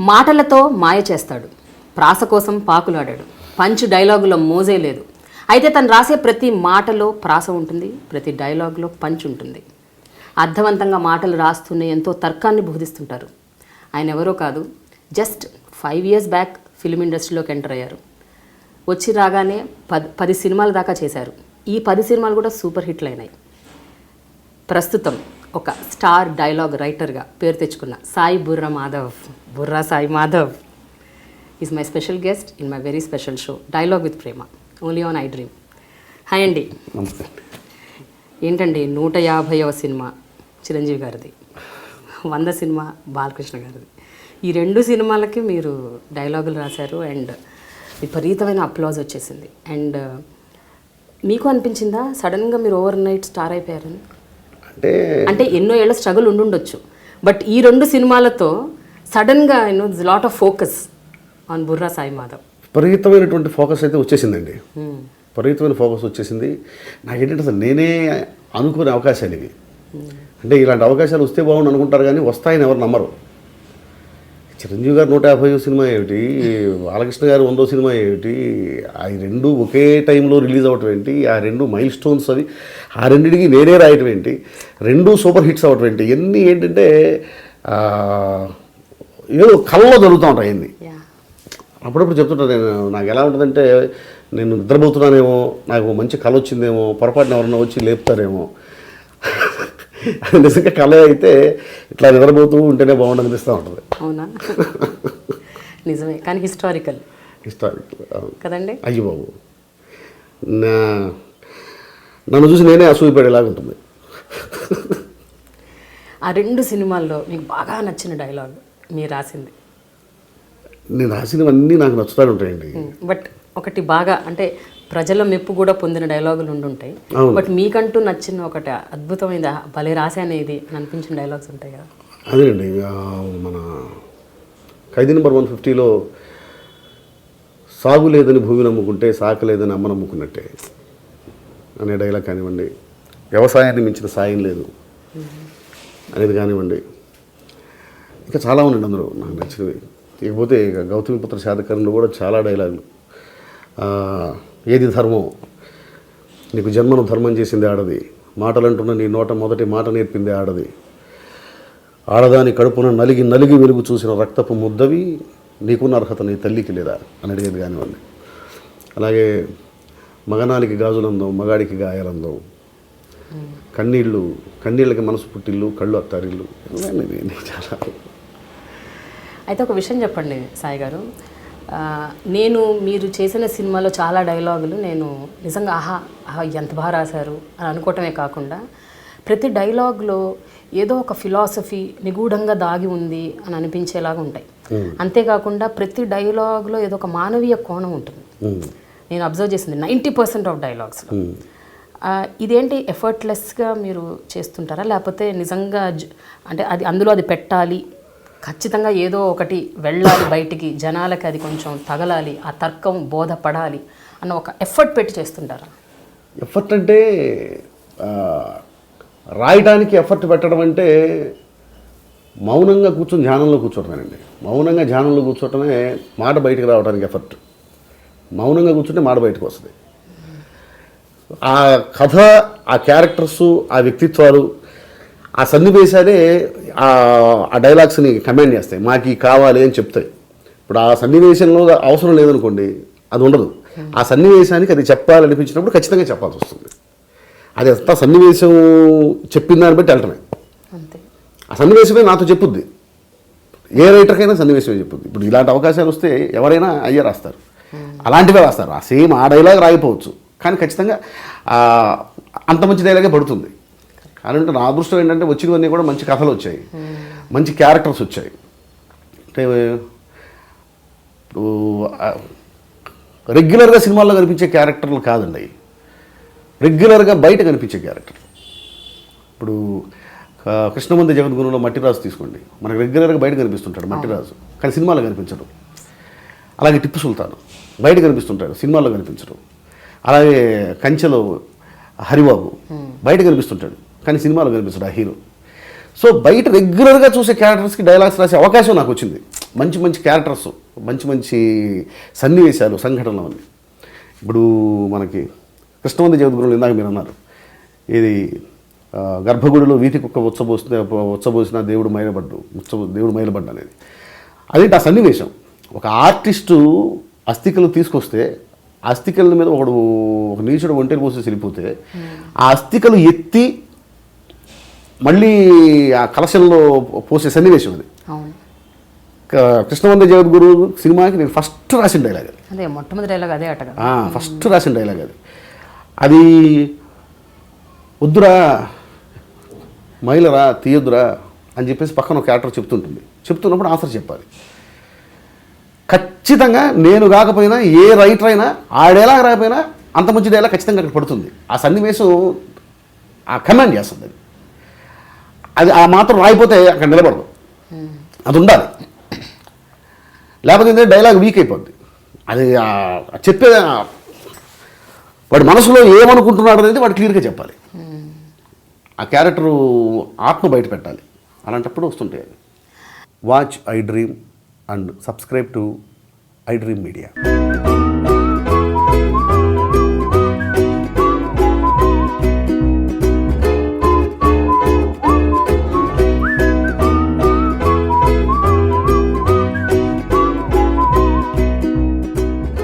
మాటలతో మాయ చేస్తాడు, ప్రాస కోసం పాకులాడాడు, పంచ్ డైలాగులో మోజే లేదు. అయితే తను రాసే ప్రతి మాటలో ప్రాస ఉంటుంది, ప్రతి డైలాగులో పంచ్ ఉంటుంది. అర్థవంతంగా మాటలు రాస్తూనే ఎంతో తర్కాన్ని బోధిస్తుంటారు. ఆయన ఎవరో కాదు, జస్ట్ 5 years బ్యాక్ ఫిల్మ్ ఇండస్ట్రీలోకి ఎంటర్ అయ్యారు. వచ్చి రాగానే 10 సినిమాల దాకా చేశారు. ఈ 10 సినిమాలు కూడా సూపర్ హిట్లు అయినాయి. ప్రస్తుతం ఒక స్టార్ డైలాగ్ రైటర్గా పేరు తెచ్చుకున్న Sai Burra Sai Madhav is my special guest in my very special show dialogue with Prema, only on iDream. Hi అండి. ఏంటండి 150వ సినిమా చిరంజీవి గారిది, 100 సినిమా బాలకృష్ణ గారిది. ఈ 2 సినిమాలకి మీరు డైలాగులు రాశారు అండ్ విపరీతమైన అప్లాజ్ వచ్చేసింది. అండ్ మీకు అనిపించిందా సడన్గా మీరు ఓవర్ నైట్ స్టార్ అయిపోయారని? అంటే ఎన్నో ఏళ్ళ స్ట్రగుల్ ఉండుండొచ్చు, బట్ ఈ 2 సినిమాలతో సడన్గా lot of focus on Burra Sai Madhav. విపరీతమైనటువంటి ఫోకస్ అయితే వచ్చేసిందండి. విపరీతమైన ఫోకస్ వచ్చేసింది. నాకేంటంటే అసలు నేనే అనుకునే అవకాశాలు ఇవి. అంటే ఇలాంటి అవకాశాలు వస్తే బాగుండు అనుకుంటారు కానీ వస్తాయని ఎవరు నమ్మరు. చిరంజీవి గారు 150వ సినిమా ఏమిటి, బాలకృష్ణ గారు 100వ సినిమా ఏమిటి, అవి 2 ఒకే టైంలో రిలీజ్ అవ్వటం ఏంటి, ఆ 2 మైల్ స్టోన్స్ అవి, ఆ 2టికి నేనే రాయటం ఏంటి, 2 సూపర్ హిట్స్ అవ్వటం ఏంటి, ఇవన్నీ ఏంటంటే ఏదో కళ్ళలో జరుగుతూ ఉంటాయి అన్నీ. అప్పుడప్పుడు చెప్తుంటాను నేను, నాకు ఎలా ఉంటుందంటే నేను నిద్రపోతున్నానేమో, నాకు మంచి కళ వచ్చిందేమో, పొరపాటున ఎవరన్నా వచ్చి లేపుతారేమో. నిజంగా కళ అయితే ఇట్లా నిద్రపోతూ ఉంటేనే బాగుండు అనిపిస్తూ ఉంటుంది. అవునా? నిజమే, కానీ హిస్టారికల్ కదండి. అయ్యి బాబు, నన్ను చూసి నేనే అసూయపడేలాగా ఉంటుంది. ఆ 2 సినిమాల్లో మీకు బాగా నచ్చిన డైలాగ్ మీరు రాసింది? నేను రాసినవన్నీ నాకు నచ్చుతూ ఉంటాయండి. బట్ ఒకటి బాగా అంటే ప్రజల మెప్పు కూడా పొందిన డైలాగులు ఉండుంటాయి, బట్ మీకంటూ నచ్చిన ఒకటి అద్భుతమైన భలే రాశాను ఇది అని అనిపించిన డైలాగ్స్ ఉంటాయి కదా? అదేనండి, మన ఖైదీ నెంబర్ 150లో సాగు లేదని భూమి నమ్ముకుంటే సాకు లేదని అమ్మ నమ్ముకున్నట్టే అనే డైలాగ్ కానివ్వండి, వ్యవసాయాన్ని మించిన సాయం లేదు అనేది కానివ్వండి, ఇంకా చాలా ఉండండి అందులో నాకు నచ్చినవి. ఇకపోతే ఇక గౌతమిపుత్ర శాతకర్ణిలో కూడా చాలా డైలాగులు. ఏది ధర్మం, నీకు జన్మను ధర్మం చేసింది ఆడది, మాటలంటున్న నీ నోట మొదటి మాట నేర్పింది ఆడది, ఆడదాని కడుపున నలిగి నలిగి వెలుగు చూసిన రక్తపు ముద్దవి, నీకున్న అర్హత నీ తల్లికి లేదా అని అడిగేది కానివ్వండి. అలాగే మగనాలికి గాజులందం, మగాడికి గాయాలందం, కన్నీళ్ళకి మనసు పుట్టిల్లు, కళ్ళు అత్తారిల్లు, చాలా. అయితే ఒక విషయం చెప్పండి సాయి గారు, నేను మీరు చేసిన సినిమాలో చాలా డైలాగులు నేను నిజంగా ఆహా ఎంత బాగా రాశారు అని అనుకోవటమే కాకుండా ప్రతి డైలాగ్లో ఏదో ఒక ఫిలాసఫీ నిగూఢంగా దాగి ఉంది అని అనిపించేలాగా ఉంటాయి. అంతేకాకుండా ప్రతి డైలాగ్లో ఏదో ఒక మానవీయ కోణం ఉంటుంది. నేను అబ్జర్వ్ చేసింది 90% ఆఫ్ డైలాగ్స్లో. ఇదేంటి ఎఫర్ట్లెస్గా మీరు చేస్తుంటారా, లేకపోతే నిజంగా అంటే అందులో అది పెట్టాలి, ఖచ్చితంగా ఏదో ఒకటి వెళ్ళాలి బయటికి, జనాలకి అది కొంచెం తగలాలి, ఆ తర్కం బోధపడాలి అన్న ఒక ఎఫర్ట్ పెట్టి చేస్తుంటారా? ఎఫర్ట్ అంటే రాయడానికి ఎఫర్ట్ పెట్టడం అంటే మౌనంగా కూర్చొని ధ్యానంలో కూర్చోవటమేనండి. మౌనంగా ధ్యానంలో కూర్చోవటమే మాట బయటకు రావడానికి ఎఫర్ట్. మౌనంగా కూర్చుంటే మాట బయటకు వస్తుంది. ఆ కథ, ఆ క్యారెక్టర్సు, ఆ వ్యక్తిత్వాలు, ఆ సన్నివేశాలే ఆ డైలాగ్స్ని కమాండ్ చేస్తాయి, మాకు కావాలి అని చెప్తాయి. ఇప్పుడు ఆ సన్నివేశంలో అవసరం లేదనుకోండి, అది ఉండదు. ఆ సన్నివేశానికి అది చెప్పాలనిపించినప్పుడు ఖచ్చితంగా చెప్పాల్సి వస్తుంది. అది అంతా సన్నివేశం చెప్పిన దాన్ని బట్టి వెళ్ళటమే. ఆ సన్నివేశమే నాతో చెప్పుద్ది, ఏ రైటర్కైనా సన్నివేశమే చెప్పుద్ది. ఇప్పుడు ఇలాంటి అవకాశాలు వస్తే ఎవరైనా అయ్యే రాస్తారు, అలాంటివే రాస్తారు. ఆ సేమ్ ఆ డైలాగ్ రాయిపోవచ్చు, కానీ ఖచ్చితంగా అంత మంచి డైలాగే పడుతుంది. అంటే నా అదృష్టం ఏంటంటే వచ్చినవన్నీ కూడా మంచి కథలు వచ్చాయి, మంచి క్యారెక్టర్స్ వచ్చాయి. అంటే రెగ్యులర్గా సినిమాల్లో కనిపించే క్యారెక్టర్లు కాదండి, రెగ్యులర్గా బయట కనిపించే క్యారెక్టర్. ఇప్పుడు కృష్ణమంది జగద్గురులో మట్టిరాజు తీసుకోండి, మనకు రెగ్యులర్గా బయట కనిపిస్తుంటాడు మట్టిరాజు, కానీ సినిమాలో కనిపించడు. అలాగే టిప్పు సుల్తాన్ బయట కనిపిస్తుంటాడు, సినిమాల్లో కనిపించడు. అలాగే కంచెలో హరిబాబు బయట కనిపిస్తుంటాడు, కానీ సినిమాలో కనిపిస్తాడు ఆ హీరో. సో బయట రెగ్యులర్గా చూసే క్యారెక్టర్స్కి డైలాగ్స్ రాసే అవకాశం నాకు వచ్చింది. మంచి మంచి క్యారెక్టర్స్, మంచి మంచి సన్నివేశాలు, సంఘటనలు అన్నీ. ఇప్పుడు మనకి కృష్ణవంత జగద్గురులు ఇందాక మీరు అన్నారు, ఇది గర్భగుడిలో వీటి కుక్క ఉచ్చబోసిన దేవుడు మైలబడ్డు అనేది. అదేంటి ఆ సన్నివేశం? ఒక ఆర్టిస్టు అస్థికలు తీసుకొస్తే ఆ అస్థికల మీద ఒక నీచుడు ఒంటరి పోసి వెళ్ళిపోతే ఆ అస్థికలు ఎత్తి మళ్ళీ ఆ కలశంలో పోసే సన్నివేశం అది. అవును, కృష్ణవంత జగద్గురు సినిమాకి నేను ఫస్ట్ రాసిన డైలాగ్ అది. అదే మొట్టమొదటి డైలాగ్ అదే అటగా. ఫస్ట్ రాసిన డైలాగ్ అది. అది వద్దురా, మైలరా, తీయొద్దురా అని చెప్పేసి పక్కన ఒక క్యారెక్టర్ చెప్తుంటుంది. చెప్తున్నప్పుడు ఆన్సర్ చెప్పాలి. ఖచ్చితంగా నేను కాకపోయినా ఏ రైటర్ అయినా ఆ డైలాగ్ రాకపోయినా అంత మంచి డైలాగ్ ఖచ్చితంగా అక్కడ పడుతుంది. ఆ సన్నివేశం ఆ కమాండ్ చేస్తుంది. అది ఆ మాత్రం రాయిపోతే అక్కడ నిలబడదు, అది ఉండాలి. లేకపోతే డైలాగ్ వీక్ అయిపోద్ది. అది చెప్పే వాడి మనసులో ఏమనుకుంటున్నాడు అనేది వాడు క్లియర్గా చెప్పాలి. ఆ క్యారెక్టరు ఆత్మ బయట పెట్టాలి. అలాంటప్పుడు వస్తుంటాయి. Watch I dream and subscribe to I dream media.